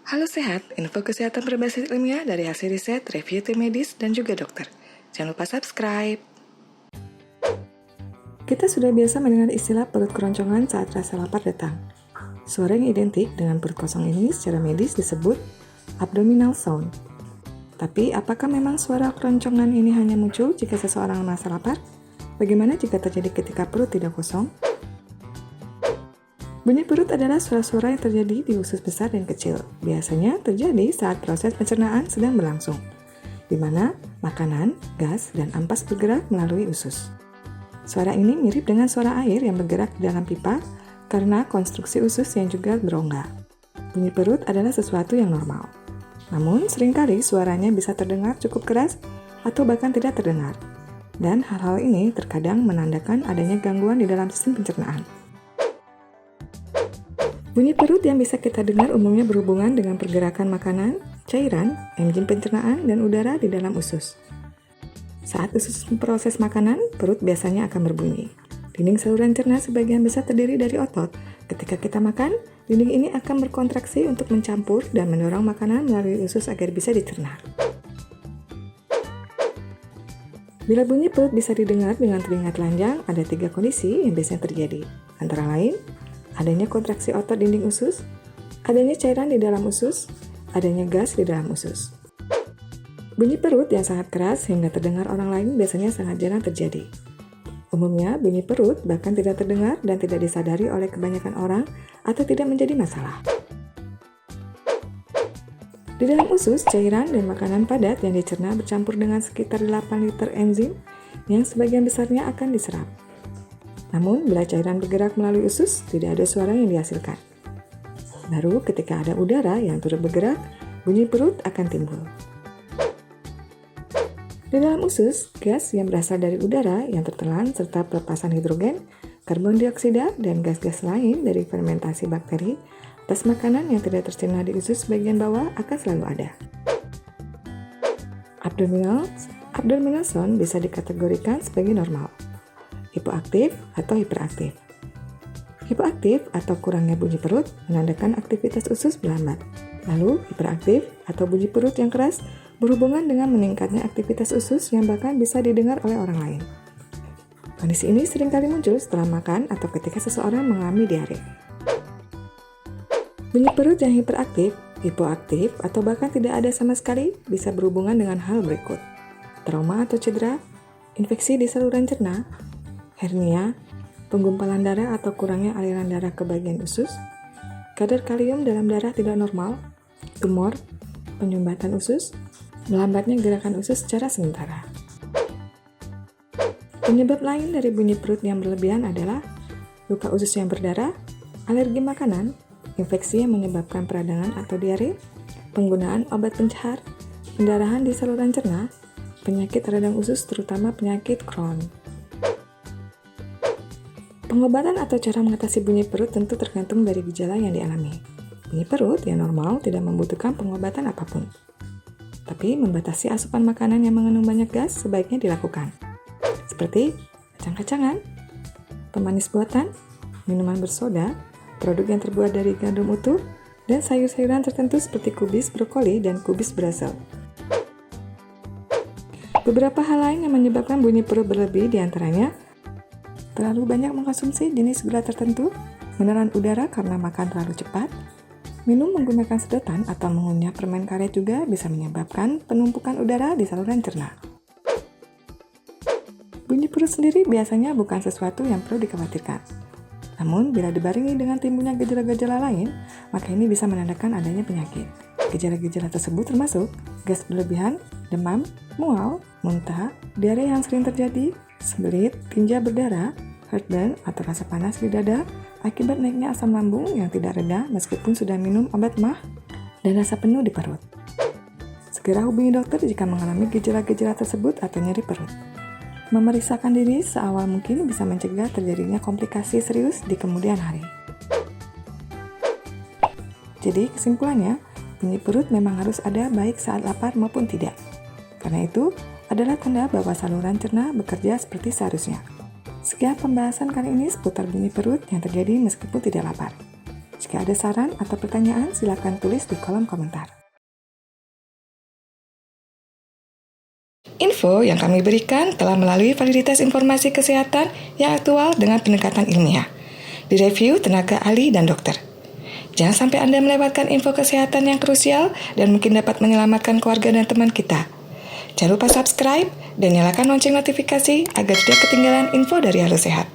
Halo Sehat, info kesehatan berbasis ilmiah dari hasil riset, review tim medis, dan juga dokter. Jangan lupa subscribe. Kita sudah biasa mendengar istilah perut keroncongan saat rasa lapar datang. Suara yang identik dengan perut kosong ini secara medis disebut abdominal sound. Tapi apakah memang suara keroncongan ini hanya muncul jika seseorang merasa lapar? Bagaimana jika terjadi ketika perut tidak kosong? Bunyi perut adalah suara-suara yang terjadi di usus besar dan kecil. Biasanya terjadi saat proses pencernaan sedang berlangsung, di mana makanan, gas, dan ampas bergerak melalui usus. Suara ini mirip dengan suara air yang bergerak di dalam pipa karena konstruksi usus yang juga berongga. Bunyi perut adalah sesuatu yang normal. Namun, seringkali suaranya bisa terdengar cukup keras atau bahkan tidak terdengar. Dan hal-hal ini terkadang menandakan adanya gangguan di dalam sistem pencernaan. Bunyi perut yang bisa kita dengar umumnya berhubungan dengan pergerakan makanan, cairan, enzim pencernaan, dan udara di dalam usus. Saat usus memproses makanan, perut biasanya akan berbunyi. Dinding saluran cerna sebagian besar terdiri dari otot. Ketika kita makan, dinding ini akan berkontraksi untuk mencampur dan mendorong makanan melalui usus agar bisa dicerna. Bila bunyi perut bisa didengar dengan telinga telanjang, ada 3 kondisi yang biasanya terjadi. Antara lain, adanya kontraksi otot dinding usus, adanya cairan di dalam usus, adanya gas di dalam usus. Bunyi perut yang sangat keras hingga terdengar orang lain biasanya sangat jarang terjadi. Umumnya, bunyi perut bahkan tidak terdengar dan tidak disadari oleh kebanyakan orang atau tidak menjadi masalah. Di dalam usus, cairan dan makanan padat yang dicerna bercampur dengan sekitar 8 liter enzim yang sebagian besarnya akan diserap. Namun, bila cairan bergerak melalui usus, tidak ada suara yang dihasilkan. Baru ketika ada udara yang turut bergerak, bunyi perut akan timbul. Di dalam usus, gas yang berasal dari udara yang tertelan serta pelepasan hidrogen, karbon dioksida, dan gas-gas lain dari fermentasi bakteri atas makanan yang tidak tercerna di usus bagian bawah akan selalu ada. Abdominal sound bisa dikategorikan sebagai normal, hipoaktif atau hiperaktif. Hipoaktif atau kurangnya bunyi perut menandakan aktivitas usus melambat. Lalu, hiperaktif atau bunyi perut yang keras berhubungan dengan meningkatnya aktivitas usus yang bahkan bisa didengar oleh orang lain. Kondisi ini seringkali muncul setelah makan atau ketika seseorang mengalami diare. Bunyi perut yang hiperaktif, hipoaktif, atau bahkan tidak ada sama sekali bisa berhubungan dengan hal berikut: trauma atau cedera, infeksi di saluran cerna, hernia, penggumpalan darah atau kurangnya aliran darah ke bagian usus, kadar kalium dalam darah tidak normal, tumor, penyumbatan usus, melambatnya gerakan usus secara sementara. Penyebab lain dari bunyi perut yang berlebihan adalah luka usus yang berdarah, alergi makanan, infeksi yang menyebabkan peradangan atau diare, penggunaan obat pencahar, pendarahan di saluran cerna, penyakit radang usus terutama penyakit Crohn. Pengobatan atau cara mengatasi bunyi perut tentu tergantung dari gejala yang dialami. Bunyi perut yang normal tidak membutuhkan pengobatan apapun. Tapi membatasi asupan makanan yang mengandung banyak gas sebaiknya dilakukan. Seperti kacang-kacangan, pemanis buatan, minuman bersoda, produk yang terbuat dari gandum utuh, dan sayur-sayuran tertentu seperti kubis brokoli dan kubis Brussels. Beberapa hal lain yang menyebabkan bunyi perut berlebih diantaranya terlalu banyak mengkonsumsi jenis gula tertentu, menelan udara karena makan terlalu cepat, minum menggunakan sedotan atau mengunyah permen karet juga bisa menyebabkan penumpukan udara di saluran cerna. Bunyi perut sendiri biasanya bukan sesuatu yang perlu dikhawatirkan. Namun, bila dibarengi dengan timbulnya gejala-gejala lain, maka ini bisa menandakan adanya penyakit. Gejala-gejala tersebut termasuk gas berlebihan, demam, mual, muntah, diare yang sering terjadi, sembelit, tinja berdarah, heartburn atau rasa panas di dada akibat naiknya asam lambung yang tidak reda meskipun sudah minum obat MAH, dan rasa penuh di perut. Segera hubungi dokter jika mengalami gejala-gejala tersebut atau nyeri perut. Memeriksakan diri seawal mungkin bisa mencegah terjadinya komplikasi serius di kemudian hari. Jadi kesimpulannya, bunyi perut memang harus ada baik saat lapar maupun tidak. Karena itu adalah tanda bahwa saluran cerna bekerja seperti seharusnya. Sekian pembahasan kali ini seputar bunyi perut yang terjadi meskipun tidak lapar. Jika Jika ada saran atau pertanyaan, silakan tulis di kolom komentar. Info yang kami berikan telah melalui validitas informasi kesehatan yang aktual dengan pendekatan ilmiah, direview tenaga ahli dan dokter. Jangan sampai Anda melewatkan info kesehatan yang krusial dan mungkin dapat menyelamatkan keluarga dan teman kita. Jangan lupa subscribe dan nyalakan lonceng notifikasi agar tidak ketinggalan info dari Halo Sehat.